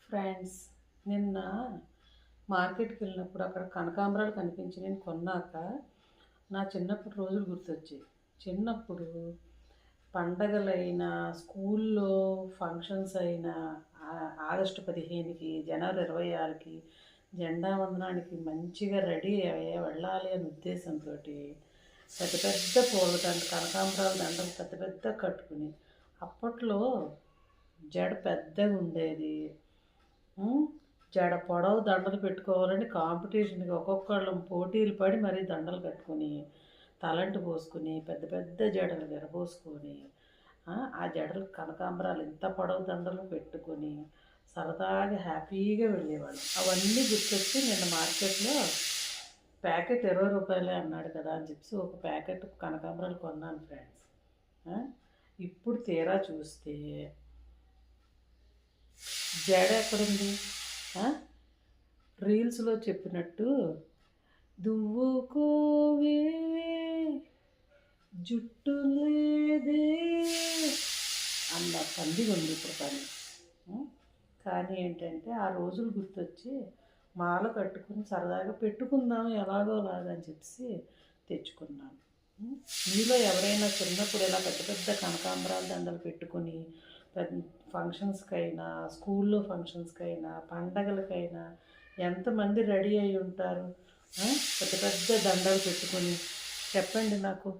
Friends, నిన్న మార్కెట్కి వెళ్ళినప్పుడు అక్కడ కనకాంబరాలు కనిపించి నేను కొన్నాక నా చిన్నప్పుడు రోజులు గుర్తొచ్చాయి. చిన్నప్పుడు పండగలైనా, స్కూల్లో ఫంక్షన్స్ అయినా, ఆగస్టు 15కి, జనవరి 26కి, జెండా వందనానికి మంచిగా రెడీ అయ్యి వెళ్ళాలి అనే ఉద్దేశంతో పెద్ద పెద్ద పూల దండ, కనకాంబరాల దండలు పెద్ద పెద్ద కట్టుకుని, అప్పట్లో జడ పెద్దగా ఉండేది. జడ పొడవు దండలు పెట్టుకోవాలని కాంపిటీషన్కి ఒక్కొక్కళ్ళం పోటీలు పడి మరీ దండలు కట్టుకొని, తలంటు పోసుకుని, పెద్ద పెద్ద జడలు విరబోసుకొని, ఆ జడలు కనకాంబరాలు ఇంత పొడవు దండలు పెట్టుకొని సరదాగా హ్యాపీగా వెళ్ళేవాళ్ళం. అవన్నీ గుర్తొచ్చి నిన్న మార్కెట్లో ప్యాకెట్ 20 రూపాయలే అన్నాడు కదా అని చెప్పి ఒక ప్యాకెట్ కనకాంబరాలు కొన్నాను ఫ్రెండ్స్. ఇప్పుడు తీరా చూస్తే జడ ఎక్కడుంది? రీల్స్లో చెప్పినట్టు దువ్వుకోవే జుట్టు లేదే అన్న పందిగా ఉంది ఇప్పుడు పని. కానీ ఏంటంటే ఆ రోజులు గుర్తొచ్చి మాల కట్టుకుని సరదాగా పెట్టుకుందాం ఎలాగోలాగా అని చెప్పి తెచ్చుకున్నాను. మీలో ఎవరైనా చిన్నప్పుడు ఇలా పెద్ద పెద్ద కనకాంబరాల దండలు పెట్టుకొని ఫంక్షన్స్కైనా, స్కూల్లో ఫంక్షన్స్కైనా, పండగలకైనా ఎంతమంది రెడీ అయి ఉంటారు పెద్ద పెద్ద దండలు పెట్టుకొని? చెప్పండి నాకు.